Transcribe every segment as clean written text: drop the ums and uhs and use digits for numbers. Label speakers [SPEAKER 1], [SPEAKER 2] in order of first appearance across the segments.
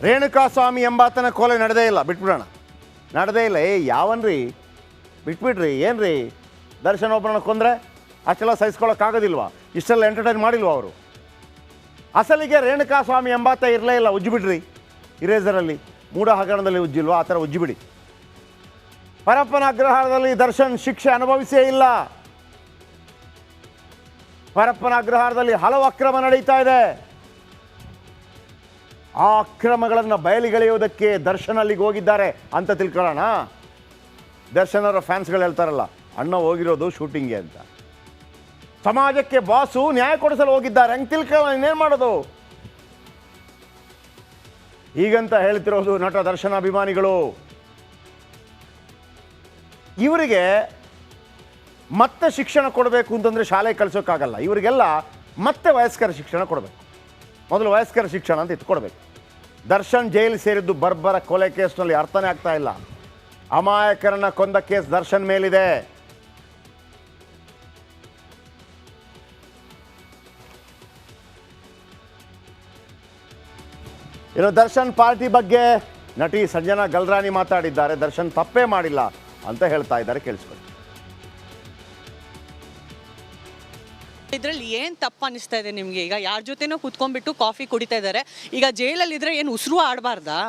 [SPEAKER 1] ರೇಣುಕಾಸ್ವಾಮಿ ಎಂಬಾತನ ಕೊಲೆ ನಡೆದೇ ಇಲ್ಲ, ಬಿಟ್ಬಿಡೋಣ. ನಡೆದೇ ಇಲ್ಲ. ಯಾವನ್ರಿ ಬಿಟ್ಬಿಡ್ರಿ. ಏನ್ರಿ ದರ್ಶನ್ ಒಬ್ಬರನ್ನ ಕೊಂದರೆ ಅಷ್ಟೆಲ್ಲ ಸಹಿಸ್ಕೊಳ್ಳೋಕ್ಕಾಗೋದಿಲ್ವಾ? ಇಷ್ಟೆಲ್ಲ ಎಂಟರ್ಟೈನ್ ಮಾಡಿಲ್ವ ಅವರು? ಅಸಲಿಗೆ ರೇಣುಕಾಸ್ವಾಮಿ ಎಂಬಾತ ಇರಲೇ ಇಲ್ಲ, ಉಜ್ಜಿಬಿಡ್ರಿ. ಇರೇಸರಲ್ಲಿ ಮೂಢ ಹಗರಣದಲ್ಲಿ ಉಜ್ಜಿಲ್ವಾ? ಆ ಥರ ಉಜ್ಜಿಬಿಡಿ. ಪರಪ್ಪನ ಅಗ್ರಹಾರದಲ್ಲಿ ದರ್ಶನ್ ಶಿಕ್ಷೆ ಅನುಭವಿಸೇ ಇಲ್ಲ. ಪರಪ್ಪನ ಅಗ್ರಹಾರದಲ್ಲಿ ಹಲವು ಅಕ್ರಮ ನಡೀತಾ ಇದೆ. ಆ ಅಕ್ರಮಗಳನ್ನು ಬಯಲಿಗೆಳೆಯುವುದಕ್ಕೆ ದರ್ಶನ್ ಅಲ್ಲಿಗೆ ಹೋಗಿದ್ದಾರೆ ಅಂತ ತಿಳ್ಕೊಳ್ಳೋಣ. ದರ್ಶನ್ ಅವರ ಫ್ಯಾನ್ಸ್ಗಳು ಹೇಳ್ತಾರಲ್ಲ, ಅಣ್ಣ ಹೋಗಿರೋದು ಶೂಟಿಂಗ್ಗೆ ಅಂತ. ಸಮಾಜಕ್ಕೆ ಬಾಸು ನ್ಯಾಯ ಕೊಡಿಸಲು ಹೋಗಿದ್ದಾರೆ, ಹಂಗೆ ತಿಳ್ಕೊಳ್ಳೋಣ. ಇನ್ನೇನು ಮಾಡೋದು? ಹೀಗಂತ ಹೇಳ್ತಿರೋದು ನಟ ದರ್ಶನ್ ಅಭಿಮಾನಿಗಳು. ಇವರಿಗೆ ಮತ್ತೆ ಶಿಕ್ಷಣ ಕೊಡಬೇಕು ಅಂತಂದರೆ ಶಾಲೆ ಕಳಿಸೋಕ್ಕಾಗಲ್ಲ. ಇವರಿಗೆಲ್ಲ ಮತ್ತೆ ವಯಸ್ಕರ ಶಿಕ್ಷಣ ಕೊಡಬೇಕು. ಮೊದಲು ವಯಸ್ಕರ ಶಿಕ್ಷಣ ಅಂತ ಇಟ್ಕೊಡ್ಬೇಕು. ದರ್ಶನ್ ಜೈಲು ಸೇರಿದ್ದು ಬರ್ಬರ ಕೊಲೆ ಕೇಸ್ನಲ್ಲಿ ಅರ್ಥನೇ ಆಗ್ತಾ ಇಲ್ಲ. ಅಮಾಯಕರನ್ನ ಕೊಂದ ಕೇಸ್ ದರ್ಶನ್ ಮೇಲಿದೆ. ಇನ್ನು ದರ್ಶನ್ ಪಾರ್ಟಿ ಬಗ್ಗೆ ನಟಿ ಸಂಜನಾ ಗಲ್ರಾನಿ ಮಾತಾಡಿದ್ದಾರೆ. ದರ್ಶನ್ ತಪ್ಪೇ ಮಾಡಿಲ್ಲ ಅಂತ ಹೇಳ್ತಾ ಇದ್ದಾರೆ, ಕೇಳಿಸ್ಕೊಳ್ಳಿ.
[SPEAKER 2] ಇದರಲ್ಲಿ ಏನು ತಪ್ಪು ಅನಿಸ್ತಾ ಇದೆ ನಿಮಗೆ? ಈಗ ಯಾರ ಜೊತೆನೋ ಕುತ್ಕೊಂಡ್ಬಿಟ್ಟು ಕಾಫಿ ಕುಡಿತಾ ಇದ್ದಾರೆ. ಈಗ ಜೈಲಲ್ಲಿದ್ದರೆ ಏನು ಉಸಿರು ಆಡಬಾರ್ದಾ?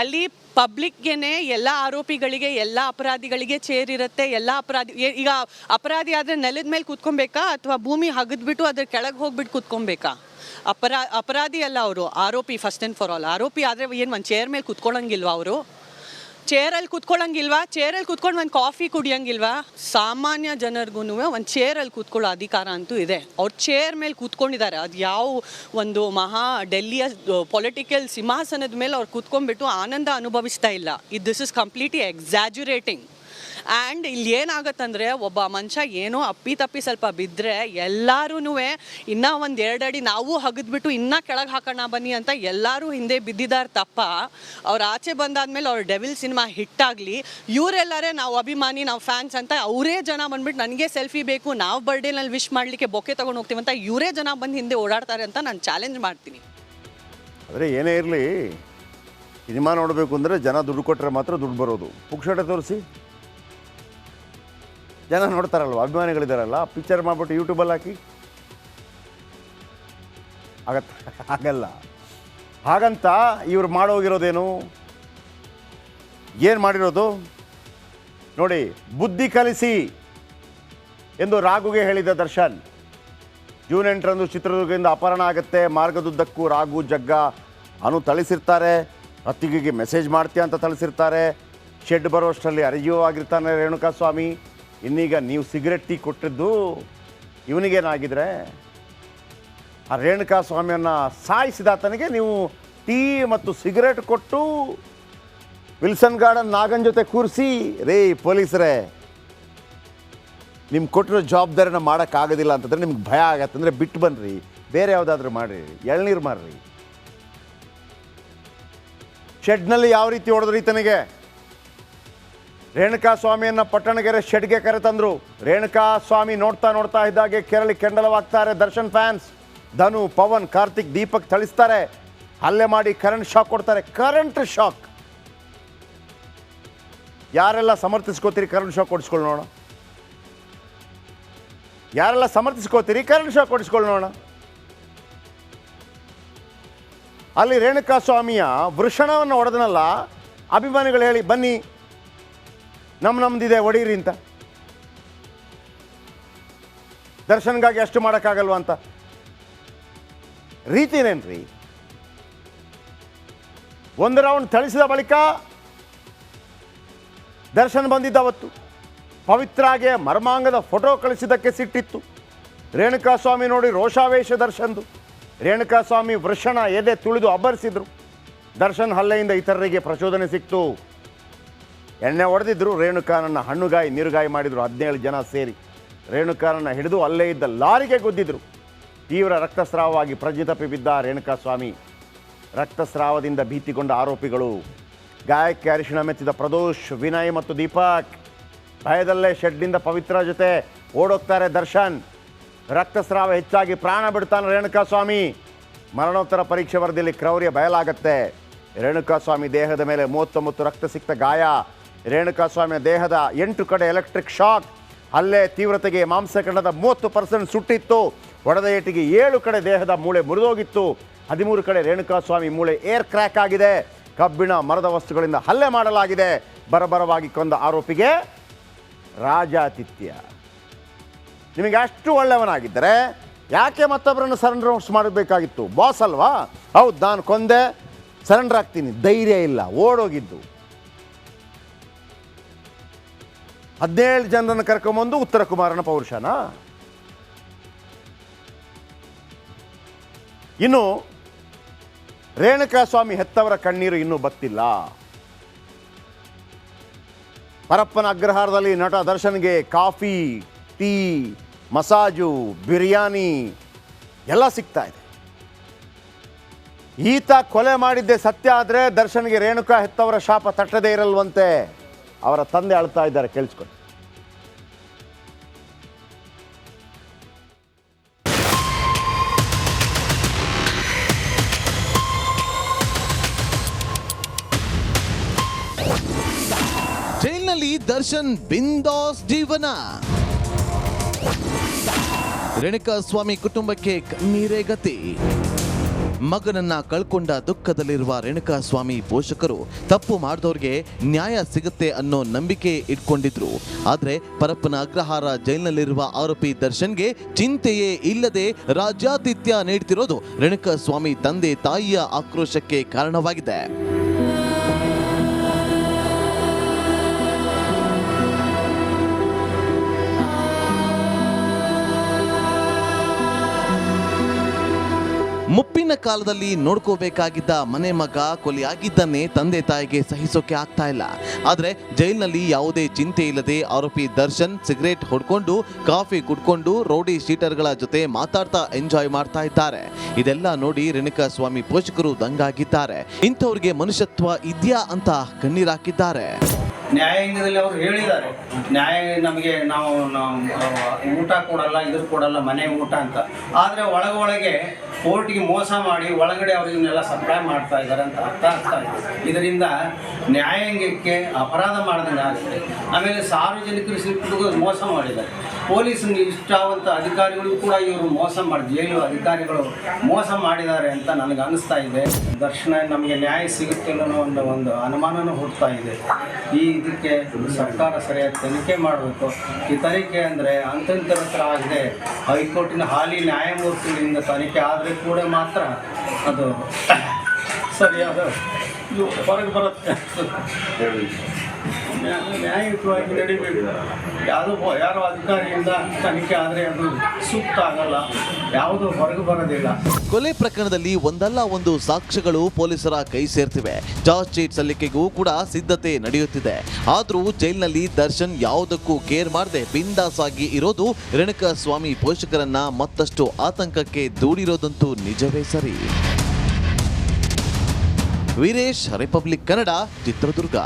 [SPEAKER 2] ಅಲ್ಲಿ ಪಬ್ಲಿಕ್ಗೆನೆ ಎಲ್ಲ ಆರೋಪಿಗಳಿಗೆ, ಎಲ್ಲ ಅಪರಾಧಿಗಳಿಗೆ ಚೇರ್ ಇರುತ್ತೆ. ಎಲ್ಲ ಈಗ ಅಪರಾಧಿ ಆದರೆ ನೆಲದ ಮೇಲೆ ಕೂತ್ಕೊಬೇಕಾ ಅಥವಾ ಭೂಮಿ ಹಗದ್ಬಿಟ್ಟು ಅದ್ರ ಕೆಳಗೆ ಹೋಗ್ಬಿಟ್ಟು ಕೂತ್ಕೊಬೇಕಾ? ಅಪರಾಧಿ ಅಲ್ಲ ಅವರು, ಆರೋಪಿ. ಫಸ್ಟ್ ಆ್ಯಂಡ್ ಫಾರ್ ಆಲ್ ಆರೋಪಿ ಆದರೆ ಏನು ಒಂದು ಚೇರ್ ಮೇಲೆ ಕೂತ್ಕೊಳ್ಳೋಂಗಿಲ್ವಾ? ಅವರು ಚೇರಲ್ಲಿ ಕೂತ್ಕೊಳ್ಳೋಂಗಿಲ್ವಾ? ಚೇರಲ್ಲಿ ಕೂತ್ಕೊಂಡು ಒಂದು ಕಾಫಿ ಕುಡಿಯೋಂಗಿಲ್ವಾ? ಸಾಮಾನ್ಯ ಜನರಿಗೂ ಒಂದು ಚೇರಲ್ಲಿ ಕೂತ್ಕೊಳ್ಳೋ ಅಧಿಕಾರ ಅಂತೂ ಇದೆ. ಅವ್ರು ಚೇರ್ ಮೇಲೆ ಕೂತ್ಕೊಂಡಿದ್ದಾರೆ. ಅದು ಯಾವ ಒಂದು ಡೆಲ್ಲಿಯ ಪೊಲಿಟಿಕಲ್ ಸಿಂಹಾಸನದ ಮೇಲೆ ಅವ್ರು ಕೂತ್ಕೊಂಡ್ಬಿಟ್ಟು ಆನಂದ ಅನುಭವಿಸ್ತಾ ಇಲ್ಲ. This is completely exaggerating. And ಇಲ್ಲಿ ಏನಾಗತ್ತಂದರೆ, ಒಬ್ಬ ಮನುಷ್ಯ ಏನೋ ಅಪ್ಪಿ ಸ್ವಲ್ಪ ಬಿದ್ದರೆ ಎಲ್ಲರೂ ಇನ್ನೂ ಒಂದು 2 ಅಡಿ ನಾವು ಹಗದ್ಬಿಟ್ಟು ಇನ್ನೂ ಕೆಳಗೆ ಹಾಕೋಣ ಬನ್ನಿ ಅಂತ ಎಲ್ಲರೂ ಹಿಂದೆ ಬಿದ್ದಿದ್ದಾರೆ ತಪ್ಪ. ಅವ್ರು ಆಚೆ ಬಂದಾದ್ಮೇಲೆ ಅವ್ರ ಡೆವಿಲ್ ಸಿನಿಮಾ ಹಿಟ್ಟಾಗಲಿ, ಇವರೆಲ್ಲರೇ ನಾವು ಅಭಿಮಾನಿ, ನಾವು ಫ್ಯಾನ್ಸ್ ಅಂತ ಅವರೇ ಜನ ಬಂದ್ಬಿಟ್ಟು ನನಗೆ ಸೆಲ್ಫಿ ಬೇಕು, ನಾವು ಬರ್ಡೇನಲ್ಲಿ ವಿಶ್ ಮಾಡಲಿಕ್ಕೆ ಬೊಕ್ಕೆ ತೊಗೊಂಡು ಹೋಗ್ತೀವಿ ಅಂತ ಇವರೇ ಜನ ಬಂದು ಹಿಂದೆ ಓಡಾಡ್ತಾರೆ ಅಂತ ನಾನು ಚಾಲೆಂಜ್ ಮಾಡ್ತೀನಿ.
[SPEAKER 1] ಆದರೆ ಏನೇ ಇರಲಿ, ಸಿನಿಮಾ ನೋಡಬೇಕು ಅಂದರೆ ಜನ ದುಡ್ಡು ಕೊಟ್ಟರೆ ಮಾತ್ರ ದುಡ್ಡು ಬರೋದು. ಪುಕ್ಷಟೆ ತೋರಿಸಿ ಜನ ನೋಡ್ತಾರಲ್ವ, ಅಭಿಮಾನಿಗಳಿದ್ದಾರಲ್ಲ, ಪಿಕ್ಚರ್ ಮಾಡಿಬಿಟ್ಟು ಯೂಟ್ಯೂಬಲ್ಲಿ ಹಾಕಿ ಆಗಲ್ಲ. ಹಾಗಂತ ಇವ್ರು ಮಾಡೋಗಿರೋದೇನು? ಏನು ಮಾಡಿರೋದು ನೋಡಿ. ಬುದ್ಧಿ ಕಲಿಸಿ ಎಂದು ರಾಘುಗೆ ಹೇಳಿದ ದರ್ಶನ್. ಜೂನ್ 8ರಂದು ಚಿತ್ರದುರ್ಗದಿಂದ ಅಪಹರಣ ಆಗುತ್ತೆ. ಮಾರ್ಗದುದ್ದಕ್ಕೂ ರಾಘು, ಜಗ್ಗ, ಅನು ಥಳಿಸಿರ್ತಾರೆ. ಅತ್ತಿಗೆಗೆ ಮೆಸೇಜ್ ಮಾಡ್ತೀಯ ಅಂತ ಥಳಿಸಿರ್ತಾರೆ. ಶೆಡ್ ಬರೋಷ್ಟರಲ್ಲಿ ಅರಿಜೀವವಾಗಿರ್ತಾನೆ ರೇಣುಕಾಸ್ವಾಮಿ. ಇನ್ನೀಗ ನೀವು ಸಿಗರೆಟ್ ಟೀ ಕೊಟ್ಟಿದ್ದು ಇವನಿಗೇನಾಗಿದ್ರೆ, ಆ ರೇಣುಕಾಸ್ವಾಮಿಯನ್ನು ಸಾಯಿಸಿದಾತನಿಗೆ ನೀವು ಟೀ ಮತ್ತು ಸಿಗರೆಟ್ ಕೊಟ್ಟು ವಿಲ್ಸನ್ ಗಾರ್ಡನ್ ನಾಗನ್ ಜೊತೆ ಕೂರಿಸಿ, ರೇ ಪೊಲೀಸರೇ ನಿಮ್ಗೆ ಕೊಟ್ಟಿರೋ ಜವಾಬ್ದಾರಿನ ಮಾಡೋಕ್ಕಾಗೋದಿಲ್ಲ ಅಂತಂದರೆ ನಿಮ್ಗೆ ಭಯ ಆಗತ್ತಂದರೆ ಬಿಟ್ಟು ಬನ್ನಿರಿ, ಬೇರೆ ಯಾವುದಾದ್ರೂ ಮಾಡಿರಿ, ಎಳ್ನೀರು ಮಾರ್ರಿ. ಶೆಡ್ನಲ್ಲಿ ಯಾವ ರೀತಿ ಹೊಡೆದ್ರಿ ಈತನಿಗೆ? ರೇಣುಕಾಸ್ವಾಮಿಯನ್ನು ಪಟ್ಟಣಗೆರೆ ಶೆಡ್ಗೆ ಕರೆತಂದರು. ರೇಣುಕಾಸ್ವಾಮಿ ನೋಡ್ತಾ ಇದ್ದಾಗೆ ಕೆರಳಿ ಕೆಂಡಲವಾಗ್ತಾರೆ ದರ್ಶನ್ ಫ್ಯಾನ್ಸ್. ಧನು, ಪವನ್, ಕಾರ್ತಿಕ್, ದೀಪಕ್ ಥಳಿಸ್ತಾರೆ. ಹಲ್ಲೆ ಮಾಡಿ ಕರೆಂಟ್ ಶಾಕ್ ಕೊಡ್ತಾರೆ. Current shock. ಯಾರೆಲ್ಲ ಸಮರ್ಥಿಸ್ಕೋತೀರಿ ಕರೆಂಟ್ ಶಾಕ್ ಕೊಡಿಸ್ಕೊಳ್ಳಿ ನೋಡೋಣ. ಯಾರೆಲ್ಲ ಸಮರ್ಥಿಸ್ಕೋತೀರಿ ಕರೆಂಟ್ ಶಾಕ್ ಕೊಡಿಸ್ಕೊಳ್ಳಿ ನೋಡೋಣ. ಅಲ್ಲಿ ರೇಣುಕಾಸ್ವಾಮಿಯ ವೃಷಣವನ್ನು ಹೊಡೆದನಲ್ಲ, ಅಭಿಮಾನಿಗಳು ಹೇಳಿ ಬನ್ನಿ ನಮ್ದಿದೆ ಹೊಡೀರಿ ಅಂತ. ದರ್ಶನ್ಗಾಗಿ ಅಷ್ಟು ಮಾಡೋಕ್ಕಾಗಲ್ವ ಅಂತ ರೀತಿನೇನ್ರಿ? ಒಂದು ರೌಂಡ್ ಥಳಿಸಿದ ಬಳಿಕ ದರ್ಶನ್ ಬಂದಿದ್ದ ಅವತ್ತು ಪವಿತ್ರಾಗೆ ಮರ್ಮಾಂಗದ ಫೋಟೋ ಕಳಿಸಿದ್ದಕ್ಕೆ ಸಿಟ್ಟಿತ್ತು. ರೇಣುಕಾಸ್ವಾಮಿ ನೋಡಿ ರೋಷಾವೇಶ ದರ್ಶನ್ದು. ರೇಣುಕಾಸ್ವಾಮಿ ವೃಷಣ ಎದೆ ತುಳಿದು ಅಬ್ಬರಿಸಿದ್ರು. ದರ್ಶನ್ ಹಲ್ಲೆಯಿಂದ ಇತರರಿಗೆ ಪ್ರಚೋದನೆ ಸಿಕ್ತು. ಎಣ್ಣೆ ಹೊಡೆದಿದ್ರು. ರೇಣುಕಾನನ್ನು ಹಣ್ಣುಗಾಯಿ ನೀರುಗಾಯಿ ಮಾಡಿದರು. 17 ಜನ ಸೇರಿ ರೇಣುಕಾನನ್ನು ಹಿಡಿದು ಅಲ್ಲೇ ಇದ್ದ ಲಾರಿಗೆ ಗುದ್ದಿದ್ರು. ತೀವ್ರ ರಕ್ತಸ್ರಾವವಾಗಿ ಪ್ರಜ್ಞೆ ತಪ್ಪಿ ಬಿದ್ದ ರೇಣುಕಾಸ್ವಾಮಿ. ರಕ್ತಸ್ರಾವದಿಂದ ಭೀತಿಗೊಂಡ ಆರೋಪಿಗಳು. ಗಾಯಕ್ಕೆ ಅರಿಶಿಣ ಮೆತ್ತಿದ ಪ್ರದೋಷ್, ವಿನಯ್ ಮತ್ತು ದೀಪಕ್ ಭಯದಲ್ಲೇ ಶೆಡ್ನಿಂದ ಪವಿತ್ರ ಜೊತೆ ಓಡೋಗ್ತಾರೆ ದರ್ಶನ್. ರಕ್ತಸ್ರಾವ ಹೆಚ್ಚಾಗಿ ಪ್ರಾಣ ಬಿಡ್ತಾನೆ ರೇಣುಕಾಸ್ವಾಮಿ. ಮರಣೋತ್ತರ ಪರೀಕ್ಷೆ ವರದಿಯಲ್ಲಿ ಕ್ರೌರ್ಯ ಬಯಲಾಗತ್ತೆ. ರೇಣುಕಾಸ್ವಾಮಿ ದೇಹದ ಮೇಲೆ 39 ರಕ್ತಸಿಕ್ತ ಗಾಯ. ರೇಣುಕಾಸ್ವಾಮಿಯ ದೇಹದ 8 ಕಡೆ ಎಲೆಕ್ಟ್ರಿಕ್ ಶಾಕ್. ಹಲ್ಲೆ ತೀವ್ರತೆಗೆ ಮಾಂಸಖಂಡದ 30% ಸುಟ್ಟಿತ್ತು. ಹೊಡೆದ ಏಟಿಗೆ 7 ಕಡೆ ದೇಹದ ಮೂಳೆ ಮುರಿದೋಗಿತ್ತು. 13 ಕಡೆ ರೇಣುಕಾಸ್ವಾಮಿ ಮೂಳೆ ಏರ್ ಕ್ರ್ಯಾಕ್ ಆಗಿದೆ. ಕಬ್ಬಿಣ ಮರದ ವಸ್ತುಗಳಿಂದ ಹಲ್ಲೆ ಮಾಡಲಾಗಿದೆ. ಬರಬರವಾಗಿ ಕೊಂದ ಆರೋಪಿಗೆ ರಾಜಾತಿಥ್ಯ. ನಿಮಗೆ ಅಷ್ಟು ಒಳ್ಳೆಯವನಾಗಿದ್ದರೆ ಯಾಕೆ ಮತ್ತೊಬ್ಬರನ್ನು ಸರೆಂಡರ್ ಮಾಡಬೇಕಾಗಿತ್ತು? ಬಾಸ್ ಅಲ್ವಾ? ಹೌದು, ನಾನು ಕೊಂದೆ, ಸರೆಂಡರ್ ಆಗ್ತೀನಿ. ಧೈರ್ಯ ಇಲ್ಲ, ಓಡೋಗಿದ್ದು. 17 ಜನರನ್ನು ಕರ್ಕೊಂಬಂದು ಉತ್ತರ ಕುಮಾರನ ಪೌರುಷನ. ಇನ್ನು ರೇಣುಕಾಸ್ವಾಮಿ ಹೆತ್ತವರ ಕಣ್ಣೀರು ಇನ್ನೂ ಬತ್ತಿಲ್ಲ. ಪರಪ್ಪನ ಅಗ್ರಹಾರದಲ್ಲಿ ನಟ ದರ್ಶನ್ಗೆ ಕಾಫಿ, ಟೀ, ಮಸಾಜು, ಬಿರಿಯಾನಿ ಎಲ್ಲ ಸಿಗ್ತಾ ಇದೆ. ಈತ ಕೊಲೆ ಮಾಡಿದ್ದೆ ಸತ್ಯ ಆದರೆ ದರ್ಶನ್ಗೆ ರೇಣುಕಾ ಹೆತ್ತವರ ಶಾಪ ತಟ್ಟದೇ ಇರಲ್ವಂತೆ. ಅವರ ತಂದೆ ಅಳ್ತಾ ಇದ್ದಾರೆ, ಕೇಳಿಸ್ಕೊಳ್ಳಿ.
[SPEAKER 3] ಜೈಲಿನಲ್ಲಿ ದರ್ಶನ್ ಬಿಂದಾಸ್ ಜೀವನ. ರೇಣುಕಾಸ್ವಾಮಿ ಕುಟುಂಬಕ್ಕೆ ಕಣ್ಣೀರೇ ಗತಿ. ಮಗನನ್ನ ಕಳ್ಕೊಂಡ ದುಃಖದಲ್ಲಿರುವ ರೇಣುಕಾಸ್ವಾಮಿ ಪೋಷಕರು ತಪ್ಪು ಮಾಡಿದವ್ರಿಗೆ ನ್ಯಾಯ ಸಿಗುತ್ತೆ ಅನ್ನೋ ನಂಬಿಕೆ ಇಟ್ಕೊಂಡಿದ್ರು. ಆದ್ರೆ ಪರಪ್ಪನ ಅಗ್ರಹಾರ ಜೈಲಿನಲ್ಲಿರುವ ಆರೋಪಿ ದರ್ಶನ್ಗೆ ಚಿಂತೆಯೇ ಇಲ್ಲದೆ ರಾಜ್ಯಾತಿಥ್ಯ ನೀಡ್ತಿರೋದು ರೇಣುಕಾಸ್ವಾಮಿ ತಂದೆ ತಾಯಿಯ ಆಕ್ರೋಶಕ್ಕೆ ಕಾರಣವಾಗಿದೆ. ಮುಪ್ಪಿನ ಕಾಲದಲ್ಲಿ ನೋಡ್ಕೋಬೇಕಾಗಿದ್ದ ಮನೆ ಮಗ ಕೊಲೆಯಾಗಿದ್ದನ್ನೇ ತಂದೆ ತಾಯಿಗೆ ಸಹಿಸೋಕೆ ಆಗ್ತಾ ಇಲ್ಲ. ಆದ್ರೆ ಜೈಲಿನಲ್ಲಿ ಯಾವುದೇ ಚಿಂತೆ ಇಲ್ಲದೆ ಆರೋಪಿ ದರ್ಶನ್ ಸಿಗರೇಟ್ ಹೊಡ್ಕೊಂಡು, ಕಾಫಿ ಕುಡ್ಕೊಂಡು, ರೌಡಿ ಶೀಟರ್ಗಳ ಜೊತೆ ಮಾತಾಡ್ತಾ ಎಂಜಾಯ್ ಮಾಡ್ತಾ ಇದ್ದಾರೆ. ಇದೆಲ್ಲ ನೋಡಿ ರೇಣುಕಾಸ್ವಾಮಿ ಪೋಷಕರು ದಂಗಾಗಿದ್ದಾರೆ. ಇಂಥವ್ರಿಗೆ ಮನುಷ್ಯತ್ವ ಇದೆಯಾ ಅಂತ ಕಣ್ಣೀರಾಕಿದ್ದಾರೆ.
[SPEAKER 4] ನ್ಯಾಯಾಂಗದಲ್ಲಿ ಅವರು ಹೇಳಿದ್ದಾರೆ, ನ್ಯಾಯ ನಮಗೆ ನಾವು ಊಟ ಕೊಡಲ್ಲ, ಇದ್ರ ಕೊಡಲ್ಲ, ಮನೆ ಊಟ ಅಂತ. ಆದರೆ ಒಳಗೆ ಕೋರ್ಟ್ಗೆ ಮೋಸ ಮಾಡಿ ಒಳಗಡೆ ಅವ್ರಿಗನ್ನೆಲ್ಲ ಸಪ್ಲೈ ಮಾಡ್ತಾ ಇದ್ದಾರೆ ಅಂತ ಅರ್ಥ ಆಗ್ತಾ ಇದೆ. ಇದರಿಂದ ನ್ಯಾಯಾಂಗಕ್ಕೆ ಅಪರಾಧ ಮಾಡಿದಂಗೆ ಆಗುತ್ತೆ. ಆಮೇಲೆ ಸಾರ್ವಜನಿಕರು ಸಿಕ್ಕಿಗೂ ಮೋಸ ಮಾಡಿದ್ದಾರೆ. ಪೊಲೀಸ್ ನಿಷ್ಠಾವಂತ ಅಧಿಕಾರಿಗಳಿಗೂ ಕೂಡ ಇವರು ಮೋಸ ಮಾಡಿ, ಜೈಲು ಅಧಿಕಾರಿಗಳು ಮೋಸ ಮಾಡಿದ್ದಾರೆ ಅಂತ ನನಗೆ ಅನಿಸ್ತಾ ಇದೆ. ದರ್ಶನ ನಮಗೆ ನ್ಯಾಯ ಸಿಗುತ್ತೆ ಅನ್ನೋ ಒಂದು ಅನುಮಾನನೂ ಹುಡ್ತಾ ಇದೆ. ಇದಕ್ಕೆ ಸರ್ಕಾರ ಸರಿಯಾಗಿ ತನಿಖೆ ಮಾಡಬೇಕು. ಈ ತನಿಖೆ ಅಂದರೆ ಅಂತಂತರ ಹತ್ರ ಆಗಿದೆ. ಹೈಕೋರ್ಟಿನ ಹಾಲಿ ನ್ಯಾಯಮೂರ್ತಿಗಳಿಂದ ತನಿಖೆ ಆದರೆ ಕೂಡ ಮಾತ್ರ ಅದು ಸರಿಯಾದ ಹೊರಗೆ ಬರುತ್ತೆ. ನ್ಯಾಯಯುತವಾಗಿ ನಡಿಬೇಕು. ಯಾರೋ ಅಧಿಕಾರಿಯಿಂದ ತನಿಖೆ ಆದರೆ ಅದು ಸೂಕ್ತ ಆಗಲ್ಲ, ಯಾವುದೂ ಹೊರಗೆ ಬರೋದಿಲ್ಲ.
[SPEAKER 3] ಕೊಲೆ ಪ್ರಕರಣದಲ್ಲಿ ಒಂದಲ್ಲ ಒಂದು ಸಾಕ್ಷ್ಯಗಳು ಪೊಲೀಸರ ಕೈ ಸೇರ್ತಿವೆ. ಚಾರ್ಜ್ ಶೀಟ್ ಸಲ್ಲಿಕೆಗೂ ಕೂಡ ಸಿದ್ಧತೆ ನಡೆಯುತ್ತಿದೆ. ಆದ್ರೂ ಜೈಲಿನಲ್ಲಿ ದರ್ಶನ್ ಯಾವುದಕ್ಕೂ ಕೇರ್ ಮಾಡದೆ ಬಿಂದಾಸ್ ಆಗಿ ಇರೋದು ರೇಣುಕಾಸ್ವಾಮಿ ಪೋಷಕರನ್ನ ಮತ್ತಷ್ಟು ಆತಂಕಕ್ಕೆ ದೂಡಿರೋದಂತೂ ನಿಜವೇ ಸರಿ. ವೀರೇಶ್, ರಿಪಬ್ಲಿಕ್ ಕನ್ನಡ, ಚಿತ್ರದುರ್ಗ.